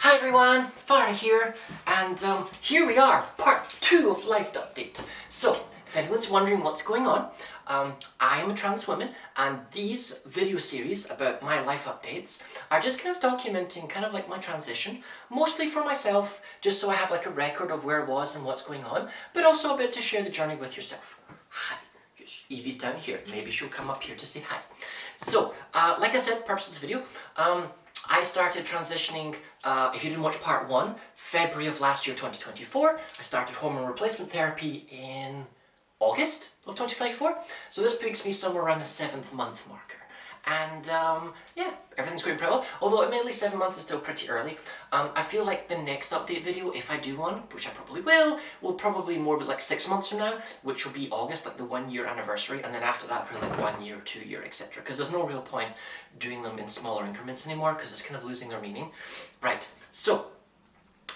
Hi everyone, Fara here, and here we are, part 2 of Life Update. So, if anyone's wondering what's going on, I am a trans woman, and these video series about my life updates are just kind of documenting kind of like my transition, mostly for myself, just so I have like a record of where I was and what's going on, but also a bit to share the journey with yourself. Hi, Evie's down here, maybe she'll come up here to say hi. So, like I said, purpose of this video, I started transitioning, if you didn't watch part 1, February of last year, 2024. I started hormone replacement therapy in August of 2024. So this puts me somewhere around the 7th month marker. And yeah, everything's going pretty well. Although admittedly 7 months is still pretty early. I feel like the next update video, if I do one, which I probably will probably more be like 6 months from now, which will be August, like the 1 year anniversary, and then after that probably like 1 year, 2 year, etc. Because there's no real point doing them in smaller increments anymore, because it's kind of losing their meaning. Right, so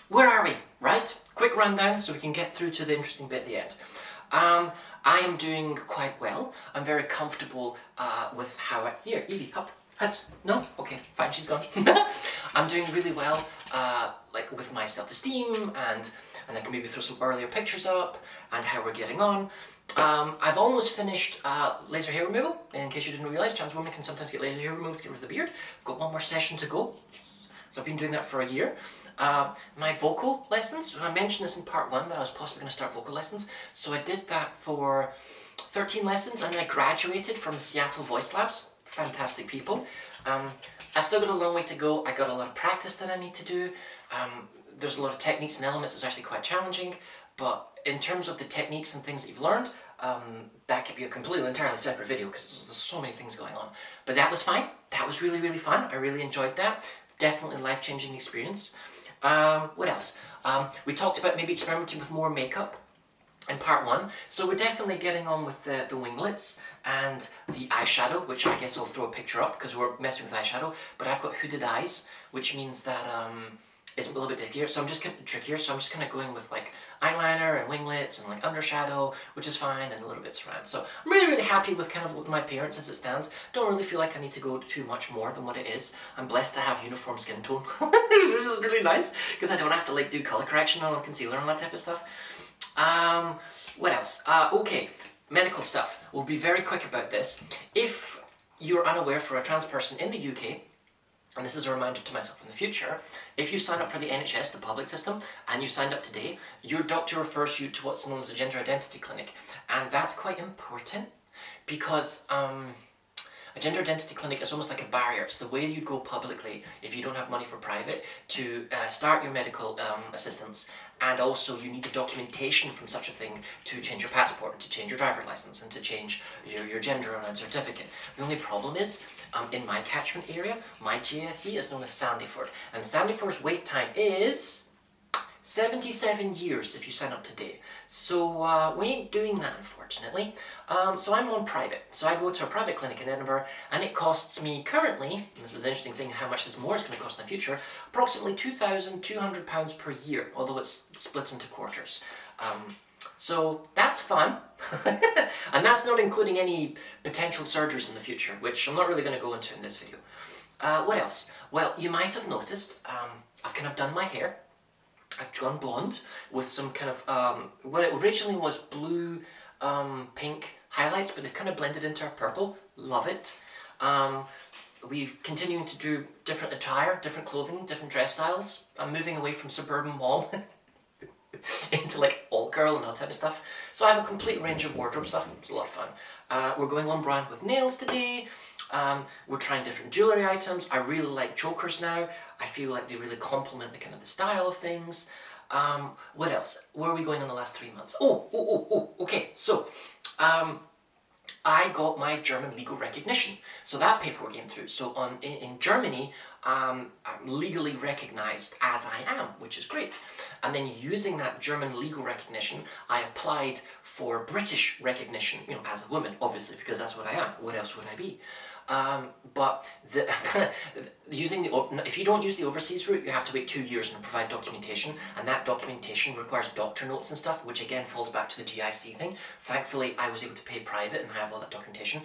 where are we, right? Quick rundown so we can get through to the interesting bit at the end. I am doing quite well. I'm very comfortable with how here, Evie, hop, heads. No? Okay, fine, she's gone. I'm doing really well, like with my self-esteem, and I can maybe throw some earlier pictures up, and how we're getting on. I've almost finished laser hair removal. In case you didn't realize, trans women can sometimes get laser hair removed to get rid of the beard. I've got 1 more session to go. So I've been doing that for a year. My vocal lessons, I mentioned this in part 1 that I was possibly going to start vocal lessons. So I did that for 13 lessons, and I graduated from the Seattle Voice Labs. Fantastic people. I still got a long way to go. I got a lot of practice that I need to do. There's a lot of techniques and elements that's actually quite challenging. But in terms of the techniques and things that you've learned, that could be a completely entirely separate video because there's so many things going on. But that was fine. That was really, really fun. I really enjoyed that. Definitely life-changing experience. What else? We talked about maybe experimenting with more makeup in part 1. So we're definitely getting on with the winglets and the eyeshadow, which I guess I'll throw a picture up because we're messing with eyeshadow. But I've got hooded eyes, which means that it's a little bit trickier. So I'm just kind of going with like eyeliner and winglets and like undershadow, which is fine, and a little bit around. So I'm really, really happy with kind of my appearance as it stands. Don't really feel like I need to go too much more than what it is. I'm blessed to have uniform skin tone, which is really nice because I don't have to like do color correction on concealer and that type of stuff. What else? Okay, medical stuff. We'll be very quick about this. If you're unaware, for a trans person in the UK, and this is a reminder to myself in the future, if you sign up for the NHS, the public system, and you signed up today, your doctor refers you to what's known as a gender identity clinic. And that's quite important because a gender identity clinic is almost like a barrier. It's the way you go publicly, if you don't have money for private, to start your medical assistance. And also you need the documentation from such a thing to change your passport, and to change your driver license, and to change your gender on a certificate. The only problem is, in my catchment area, my GSE is known as Sandyford. And Sandyford's wait time is 77 years if you sign up today. So we ain't doing that, unfortunately. So I'm on private. So I go to a private clinic in Edinburgh, and it costs me currently, and this is the interesting thing, how much this more is going to cost in the future, approximately £2,200 per year, although it's split into quarters. So that's fun. And that's not including any potential surgeries in the future, which I'm not really going to go into in this video. What else? Well, you might have noticed, I've kind of done my hair. I've gone blonde with some kind of, what it originally was blue, pink highlights, but they've kind of blended into a purple. Love it. We've continuing to do different attire, different clothing, different dress styles. I'm moving away from suburban mom into like alt girl and all that type of stuff. So I have a complete range of wardrobe stuff. It's a lot of fun. We're going on brand with nails today. We're trying different jewellery items. I really like chokers now. I feel like they really complement the kind of the style of things. What else? Where are we going in the last 3 months? Okay. So, I got my German legal recognition. So that paperwork came through. So in Germany, I'm legally recognized as I am, which is great. And then using that German legal recognition, I applied for British recognition, you know, as a woman, obviously, because that's what I am. What else would I be? But if you don't use the overseas route, you have to wait 2 years and provide documentation, and that documentation requires doctor notes and stuff, which again falls back to the GIC thing. Thankfully, I was able to pay private and have all that documentation.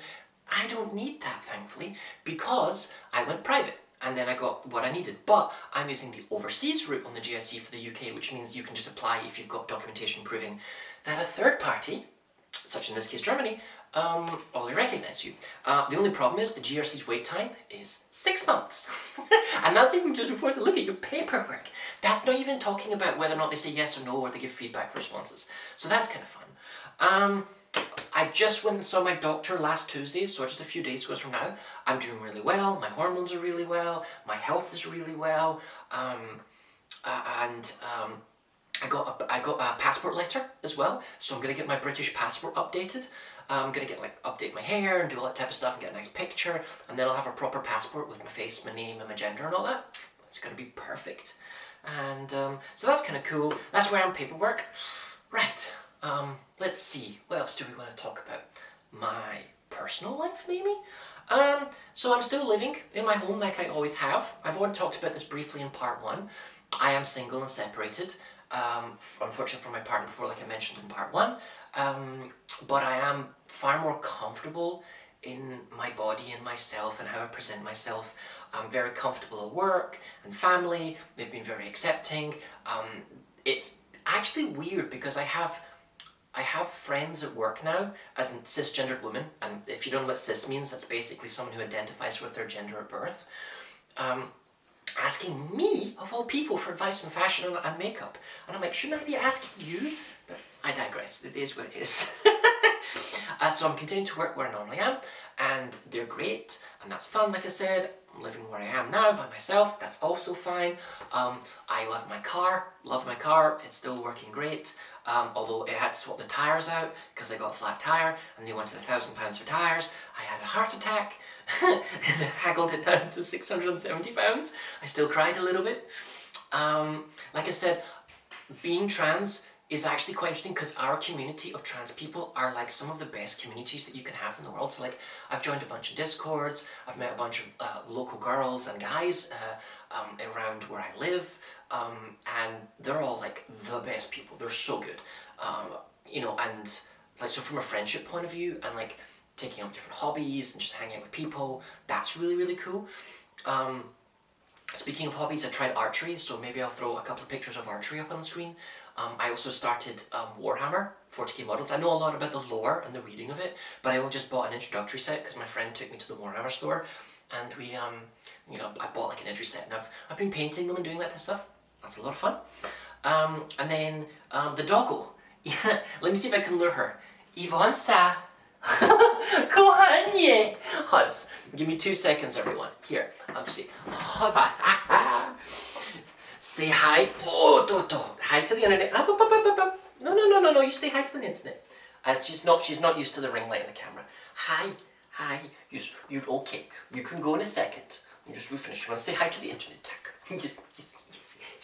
I don't need that, thankfully, because I went private. and then I got what I needed. But I'm using the overseas route on the GCSE for the UK, which means you can just apply if you've got documentation proving that a third party, such in this case Germany, will recognise you. The only problem is the GRC's wait time is 6 months. And that's even just before they look at your paperwork. That's not even talking about whether or not they say yes or no, or they give feedback for responses. So that's kind of fun. I just went and saw my doctor last Tuesday, so just a few days ago from now. I'm doing really well, my hormones are really well, my health is really well, and I got a passport letter as well, so I'm going to get my British passport updated. I'm going to get update my hair and do all that type of stuff and get a nice picture, and then I'll have a proper passport with my face, my name and my gender and all that. It's going to be perfect. And so that's kind of cool. That's where I'm paperwork. Right. Let's see, what else do we want to talk about? My personal life, maybe? So I'm still living in my home like I always have. I've already talked about this briefly in part 1. I am single and separated, unfortunately from my partner before, like I mentioned in part 1. But I am far more comfortable in my body and myself and how I present myself. I'm very comfortable at work and family. They've been very accepting. It's actually weird because I have friends at work now as in cisgendered women, and if you don't know what cis means, that's basically someone who identifies with their gender at birth, asking me, of all people, for advice on fashion and makeup. And I'm like, shouldn't I be asking you? But I digress, it is what it is. So I'm continuing to work where I normally am, and they're great, and that's fun, like I said. I'm living where I am now by myself, that's also fine. I love my car, it's still working great. Although I had to swap the tyres out because I got a flat tyre and they wanted £1,000 for tyres. I had a heart attack and haggled it down to £670. I still cried a little bit. Like I said, being trans is actually quite interesting because our community of trans people are like some of the best communities that you can have in the world. So like, I've joined a bunch of Discords, I've met a bunch of local girls and guys around where I live, and they're all like the best people. They're so good, you know, and like, so from a friendship point of view and like taking up different hobbies and just hanging out with people, that's really, really cool. Speaking of hobbies, I tried archery, so maybe I'll throw a couple of pictures of archery up on the screen. I also started Warhammer 40k models. I know a lot about the lore and the reading of it, but I only just bought an introductory set because my friend took me to the Warhammer store, and we, you know, I bought like an entry set, and I've been painting them and doing that kind of stuff. That's a lot of fun. And then the doggo. Let me see if I can lure her. Iwonsa. Kochanie. Huds. Give me 2 seconds, everyone. Here, I'll just see. Huds. Say hi. Oh, Toto. Hi to the internet. No. You say hi to the internet. She's not used to the ring light in the camera. Hi. You okay? You can go in a second. You just refinish. You want to say hi to the internet, Tucker?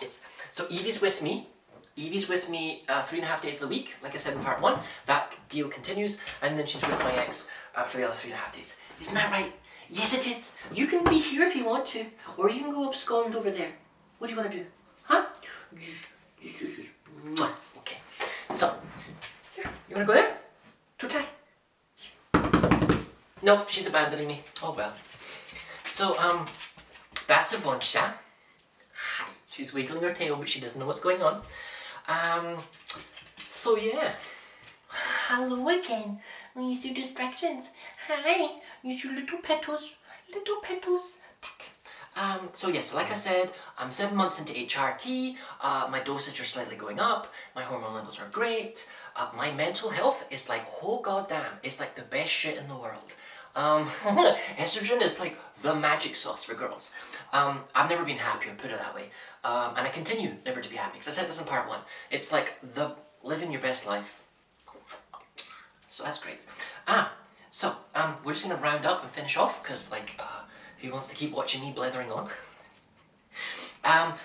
Yes. So Evie's with me. 3.5 days of the week, like I said in part 1. That deal continues, and then she's with my ex for the other 3.5 days. Isn't that right? Yes, it is. You can be here if you want to, or you can go abscond over there. What do you want to do? Huh? Yes. Okay. So, here. You want to go there? Too tight. Nope, she's abandoning me. Oh well. So, that's Avonsha. Hi. She's wiggling her tail, but she doesn't know what's going on. So yeah. Hello again. We use your distractions. Hi. Use your little petals. So yeah, so like I said, I'm 7 months into HRT, my dosage are slightly going up, my hormone levels are great, my mental health is like, oh goddamn, it's like the best shit in the world. Estrogen is like the magic sauce for girls. I've never been happier, put it that way. And I continue never to be happy, because I said this in part 1. It's like the living your best life. So that's great. So we're just gonna round up and finish off, because like, who wants to keep watching me blethering on?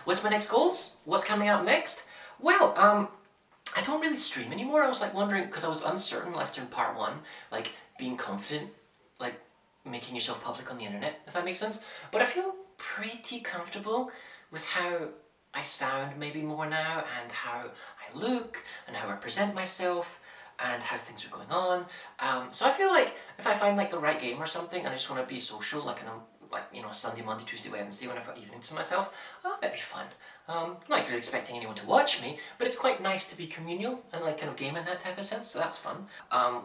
What's my next goals? What's coming up next? Well, I don't really stream anymore. I was like wondering, because I was uncertain after part 1, like being confident, like making yourself public on the internet, if that makes sense. But I feel pretty comfortable with how I sound maybe more now, and how I look, and how I present myself, and how things are going on. So I feel like if I find like the right game or something, and I just want to be social, like, and I'm like, you know, Sunday, Monday, Tuesday, Wednesday, when I've got evening to myself. Oh, that'd be fun. Not really expecting anyone to watch me, but it's quite nice to be communal and like kind of game in that type of sense, so that's fun.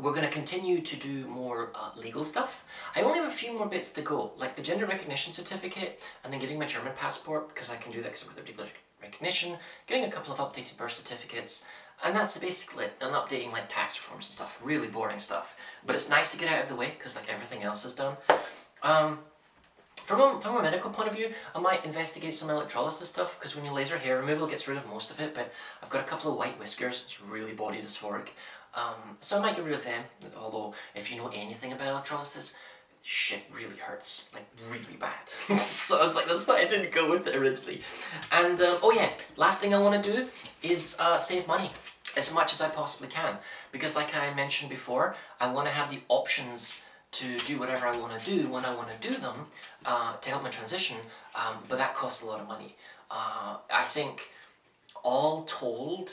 We're going to continue to do more legal stuff. I only have a few more bits to go, like the gender recognition certificate and then getting my German passport, because I can do that because of the regular recognition, getting a couple of updated birth certificates, and that's basically it, and updating like tax reforms and stuff, really boring stuff. But it's nice to get out of the way, because like everything else is done. From a medical point of view, I might investigate some electrolysis stuff, because when you laser hair removal, it gets rid of most of it, but I've got a couple of white whiskers, it's really body dysphoric. So I might get rid of them, although if you know anything about electrolysis, shit really hurts, like really bad. So like that's why I didn't go with it originally. And oh yeah, last thing I want to do is save money as much as I possibly can, because like I mentioned before, I want to have the options to do whatever I want to do when I want to do them to help my transition, but that costs a lot of money. I think all told,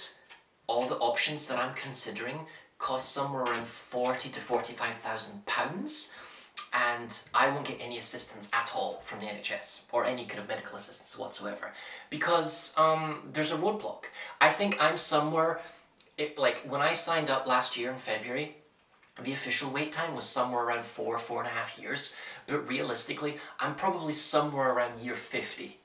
all the options that I'm considering cost somewhere around £40,000 to £45,000, and I won't get any assistance at all from the NHS or any kind of medical assistance whatsoever, because there's a roadblock. I think I'm somewhere, like when I signed up last year in February, the official wait time was somewhere around 4.5 years, but realistically, I'm probably somewhere around year 50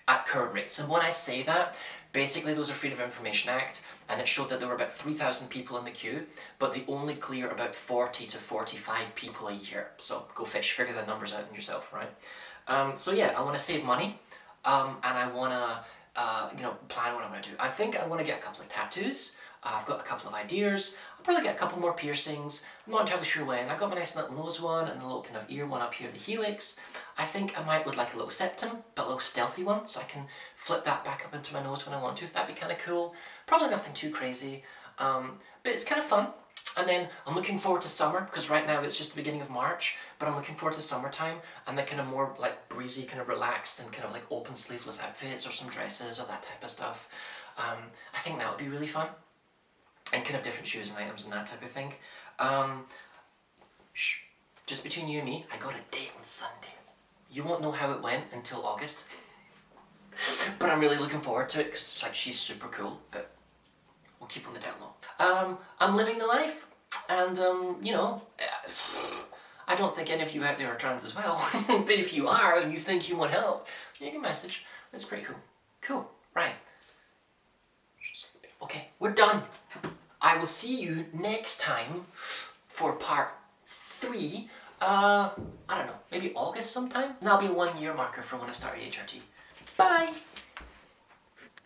at current rates. And when I say that, basically those are Freedom of Information Act, and it showed that there were about 3,000 people in the queue, but they only clear about 40 to 45 people a year. So go fish, figure the numbers out yourself, right? So yeah, I want to save money, and I want to, plan what I'm going to do. I think I want to get a couple of tattoos. I've got a couple of ideas. I'll probably get a couple more piercings. I'm not entirely sure when. I got my nice little nose one and a little kind of ear one up here, the helix. I think I might would like a little septum, but a little stealthy one, so I can flip that back up into my nose when I want to. That'd be kind of cool. Probably nothing too crazy, but it's kind of fun. And then I'm looking forward to summer, because right now it's just the beginning of March, but I'm looking forward to summertime and the kind of more like breezy, kind of relaxed and kind of like open sleeveless outfits or some dresses or that type of stuff. I think that would be really fun. And kind of different shoes and items and that type of thing. Just between you and me, I got a date on Sunday. You won't know how it went until August. But I'm really looking forward to it, because it's like she's super cool, but we'll keep on the down low. I'm living the life, and I don't think any of you out there are trans as well. But if you are and you think you want help, you can message. That's pretty cool. Cool, right. Okay, we're done. I will see you next time for part 3. I don't know, maybe August sometime? And that'll be 1 year marker for when I started HRT. Bye!